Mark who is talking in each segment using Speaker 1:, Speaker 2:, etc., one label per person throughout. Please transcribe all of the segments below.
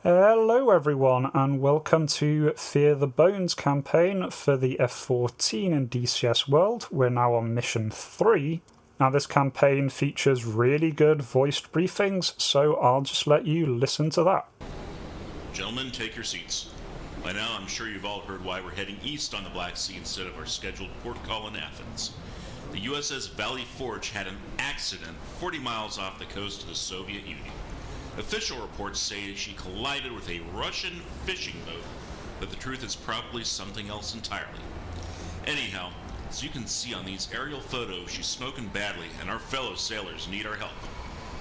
Speaker 1: Hello everyone and welcome to Fear the Bones campaign for the F-14 in DCS World. We're now on mission 3. Now this campaign features really good voiced briefings, so I'll just let you listen to that.
Speaker 2: Gentlemen, take your seats. By now I'm sure you've all heard why we're heading east on the Black Sea instead of our scheduled port call in Athens. The USS Valley Forge had an accident 40 miles off the coast of the Soviet Union. Official reports say she collided with a Russian fishing boat, but the truth is probably something else entirely. Anyhow, as you can see on these aerial photos, she's smoking badly, and our fellow sailors need our help.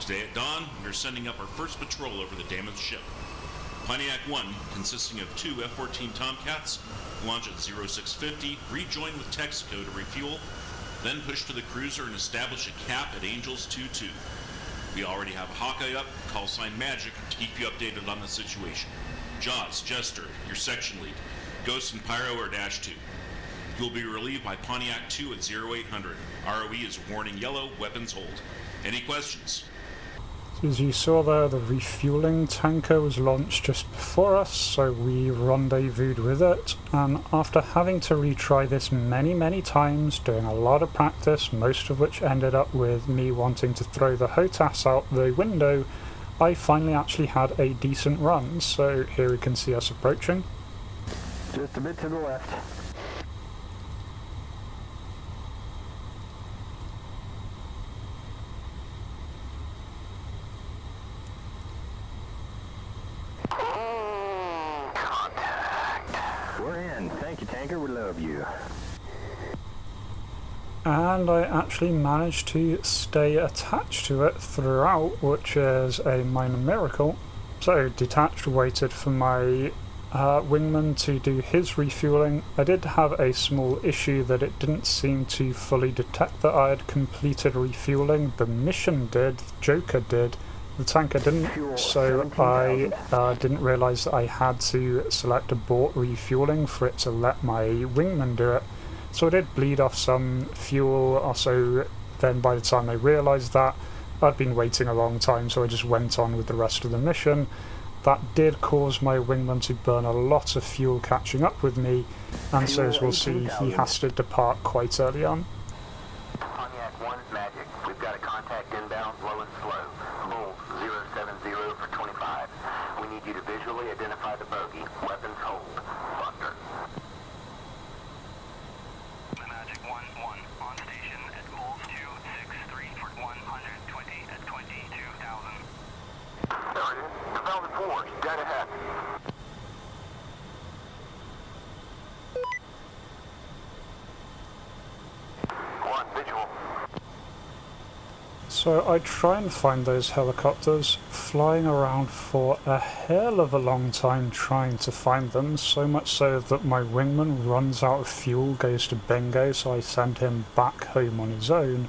Speaker 2: Today at dawn, we're sending up our first patrol over the damaged ship. Pontiac 1, consisting of 2 F-14 Tomcats, launch at 0650, rejoin with Texaco to refuel, then push to the cruiser and establish a cap at Angels 2-2. We already have a Hawkeye up, call sign Magic, to keep you updated on the situation. Jaws, Jester, your section lead. Ghost and Pyro are Dash 2. You'll be relieved by Pontiac 2 at 0800. ROE is warning yellow, weapons hold. Any questions?
Speaker 1: As you saw there, the refueling tanker was launched just before us, so we rendezvoused with it, and after having to retry this many times, doing a lot of practice, most of which ended up with me wanting to throw the HOTAS out the window, I finally actually had a decent run. So here we can see us approaching.
Speaker 3: Just a bit to the left. We love you.
Speaker 1: And I actually managed to stay attached to it throughout, which is a minor miracle. So detached, waited for my wingman to do his refueling. I did have a small issue that it didn't seem to fully detect that I had completed refueling. The mission did, Joker did, the tanker didn't, so I didn't realise that I had to select abort refueling for it to let my wingman do it. So I did bleed off some fuel. Also, then by the time I realised that, I'd been waiting a long time, so I just went on with the rest of the mission. That did cause my wingman to burn a lot of fuel catching up with me, and so as we'll see, he has to depart quite early on.
Speaker 4: Pontiac 1 Magic. We've got a contact inbound, low and slow. Bull 070 for 25. We need you to visually identify the bogey. Weapons hold. Buster. Magic 1-1 on station at Bulls 263 for 120 at 22,000. There it is. The Valley Forge, dead ahead. One visual.
Speaker 1: So I try and find those helicopters, flying around for a hell of a long time trying to find them, so much so that my wingman runs out of fuel, goes to bingo, so I send him back home on his own.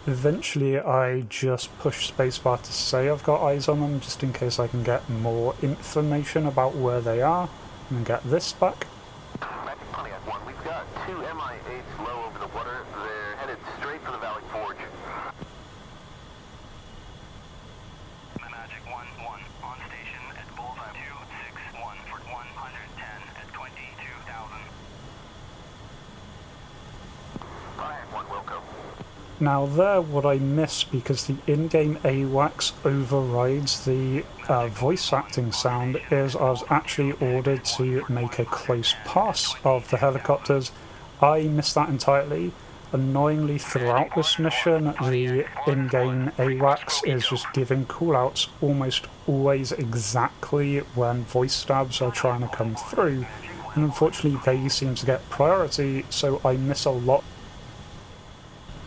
Speaker 1: Eventually I just push spacebar to say I've got eyes on them, just in case I can get more information about where they are, and get this back.
Speaker 4: Magic Pontiac 1, we've got 2 Mi-8s low over the water. They're headed straight for the Valley Forge. Magic 1-1 on station at Bullseye 261 for 110 at 22,000. Pontiac 1, Wilco.
Speaker 1: Now there, what I miss, because the in-game AWACS overrides the voice acting sound, is I was actually ordered to make a close pass of the helicopters. I missed that entirely. Annoyingly, throughout this mission, the in-game AWACS is just giving callouts almost always exactly when voice stabs are trying to come through, and unfortunately they seem to get priority, so I miss a lot.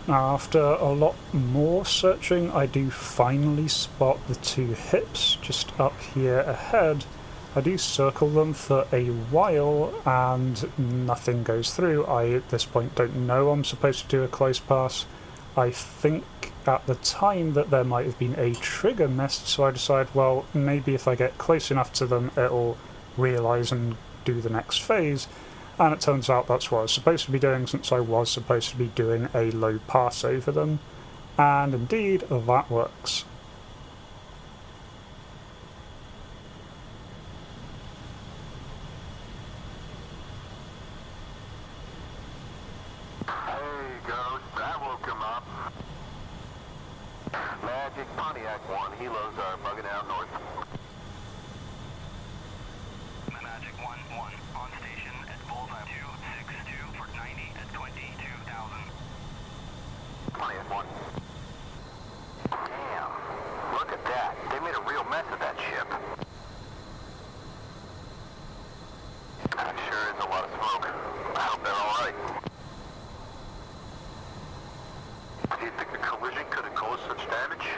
Speaker 1: Now, after a lot more searching, I do finally spot the 2 hips just up here ahead. I do circle them for a while and nothing goes through. I at this point don't know I'm supposed to do a close pass. I think at the time that there might have been a trigger missed, so I decide, well, maybe if I get close enough to them it'll realise and do the next phase. And it turns out that's what I was supposed to be doing, since I was supposed to be doing a low pass over them. And indeed, that works.
Speaker 4: helos are bugging out north.
Speaker 5: Magic 1-1 on station at bullseye 262 for 90 at 22,000.
Speaker 4: Pontiac 1. Damn, look at that. They made a real mess of that ship. That sure is a lot of smoke. I hope they're alright. Do you think the collision could have caused such damage?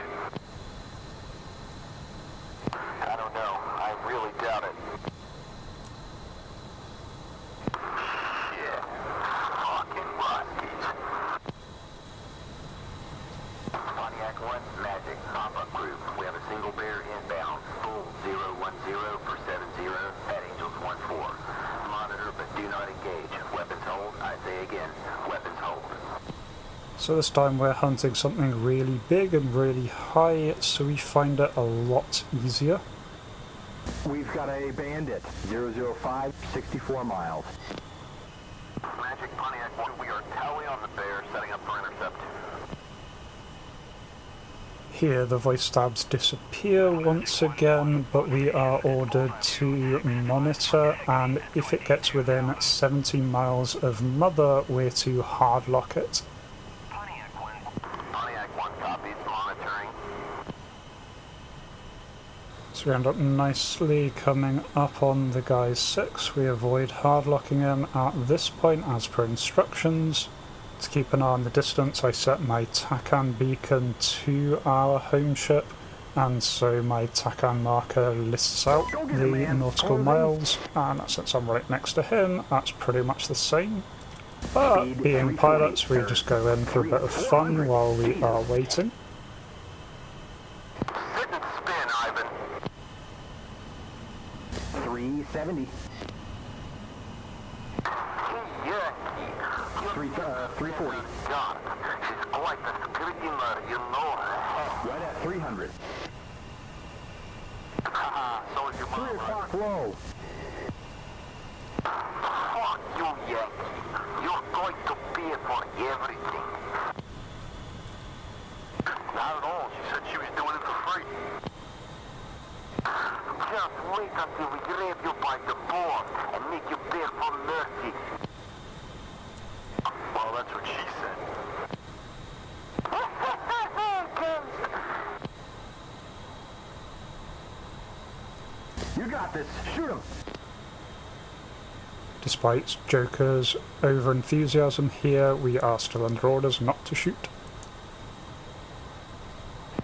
Speaker 4: I don't know. I really doubt it. Shit. Fucking Ruskies. Pontiac 1, Magic, pop-up group. We have a single bear inbound. Full 010 for 70 at Angels 14. Monitor but do not engage. Weapons hold. I say again, weapons hold.
Speaker 1: So this time we're hunting something really big and really high, so we find it a lot easier.
Speaker 3: We've got a bandit, 005, 64 miles.
Speaker 4: Magic, Pontiac 1, we are towing on the bear, setting up for intercept.
Speaker 1: Here the voice stabs disappear once again, but we are ordered to monitor, and if it gets within 70 miles of Mother, we're to hardlock it.
Speaker 5: Pontiac 1.
Speaker 4: Pontiac 1 copies, monitoring.
Speaker 1: So we end up nicely coming up on the guy's 6. We avoid hardlocking him at this point as per instructions. To keep an eye on the distance, I set my TACAN beacon to our home ship, and so my TACAN marker lists out the nautical miles, and since I'm right next to him, that's pretty much the same. But being pilots, we just go in for a bit of fun while we are waiting.
Speaker 4: Sit and spin, Ivan.
Speaker 3: 370.
Speaker 4: Yeah.
Speaker 3: 340.
Speaker 4: God, she's quite the security man, you know.
Speaker 3: Right at 300.
Speaker 4: Haha, so is your
Speaker 3: 3
Speaker 4: mom.
Speaker 3: o'clock low.
Speaker 4: Fuck you, Yankee. You're going to pay for everything. Not at all. She said she was doing it for free. Just wait until we grab you by the ball and make you beg for mercy. Well, that's what she said.
Speaker 3: You got this. Shoot him.
Speaker 1: Despite Joker's over-enthusiasm here, we are still under orders not to shoot.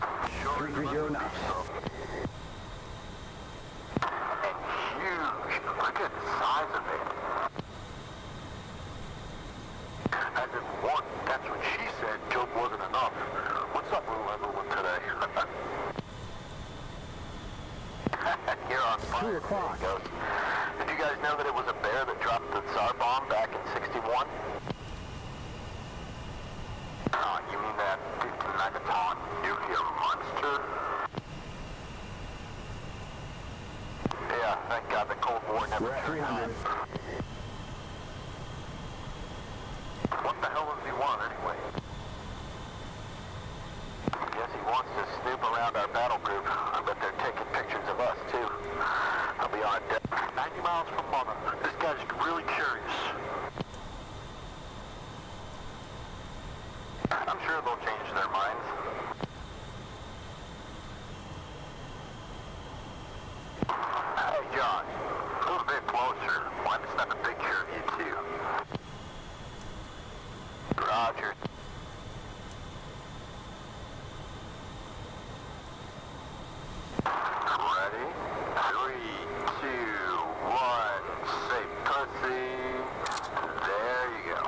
Speaker 3: 330 knots.
Speaker 4: And huge. Look at the size of it. As in one, that's what she said. Joke wasn't enough. What's up, little everyone today? You're on fire.
Speaker 3: 2 o'clock.
Speaker 4: There it goes. Did you guys know that it was a bear that dropped the Tsar bomb back in '61? Oh, you mean that 50-megaton nuclear monster? Yeah, thank God the Cold War never
Speaker 3: We're at 300.
Speaker 4: What the hell does he want anyway? Guess he wants to snoop around our battle group. I bet they're taking pictures of us too. I'll be on deck. 90 miles from Mother. This guy's really curious. I'm sure they'll change their minds. Hey John, a little bit closer. Want to snap a picture of you too. Roger. Ready? 3, 2, 1. Say pussy. There you go.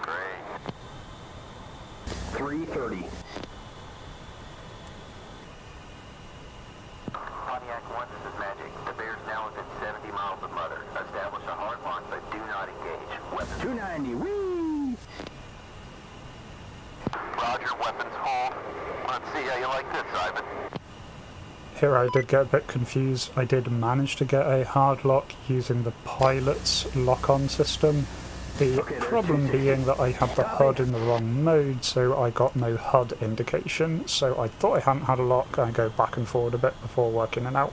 Speaker 4: Great.
Speaker 3: 330.
Speaker 4: Pontiac 1, this is Magic. The bear's now within 70 miles of Mother. Establish a hard lock, but do not engage. Weapons.
Speaker 3: 290. Whee!
Speaker 4: Roger, weapons hold. Let's see how you like this, Ivan.
Speaker 1: Here I did get a bit confused. I did manage to get a hard lock using the pilot's lock-on system, The problem being that I had the HUD in the wrong mode, so I got no HUD indication, so I thought I hadn't had a lock, and go back and forward a bit before working it out.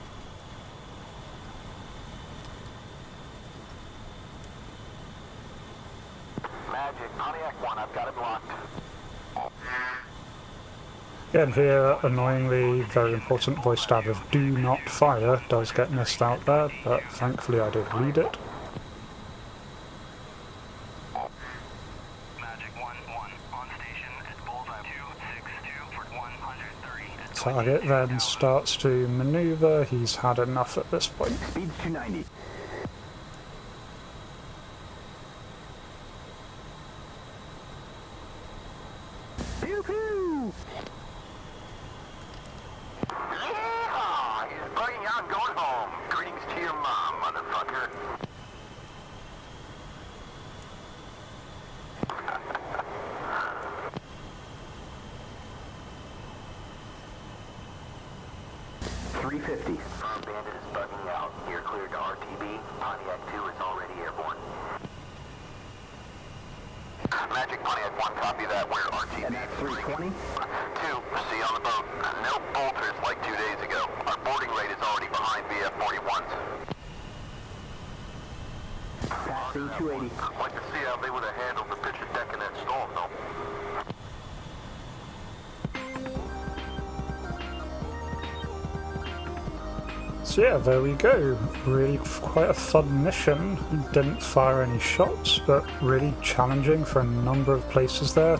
Speaker 4: Magic, Pontiac 1, I've got it blocked.
Speaker 1: Again here, annoyingly, very important voice stab of do not fire does get missed out there, but thankfully I did read it.
Speaker 5: Magic 1-1 on station at bullseye 262 for 130 at
Speaker 1: Target then starts to maneuver, he's had enough at this point.
Speaker 3: Speed's 290. Pew pew!
Speaker 4: Yeehaw! He's bugging out and going home. Greetings to your mom, motherfucker.
Speaker 3: $350.
Speaker 4: Bandit is bugging out. You're cleared to RTB. Pontiac 2 is already airborne. Magic Pontiac 1, copy that. We're RTB.
Speaker 3: And that's 320.
Speaker 4: 2, see you on the boat. No bolters like 2 days ago. Our boarding rate is already behind F-14s.
Speaker 3: Passing 280.
Speaker 4: I'd like to see how they would have handled the pitch of deck in that storm, though.
Speaker 1: So yeah, there we go. Really quite a fun mission. Didn't fire any shots, but really challenging for a number of places there.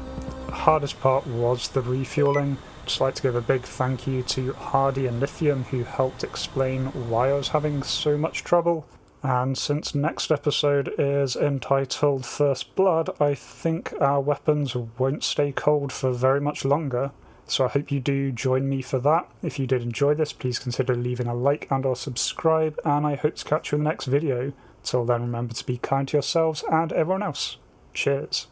Speaker 1: The hardest part was the refueling. Just like to give a big thank you to Hardy and Lithium who helped explain why I was having so much trouble. And since next episode is entitled First Blood, I think our weapons won't stay cold for very much longer. So I hope you do join me for that. If you did enjoy this, please consider leaving a like and or subscribe, and I hope to catch you in the next video. Till then, remember to be kind to yourselves and everyone else. Cheers.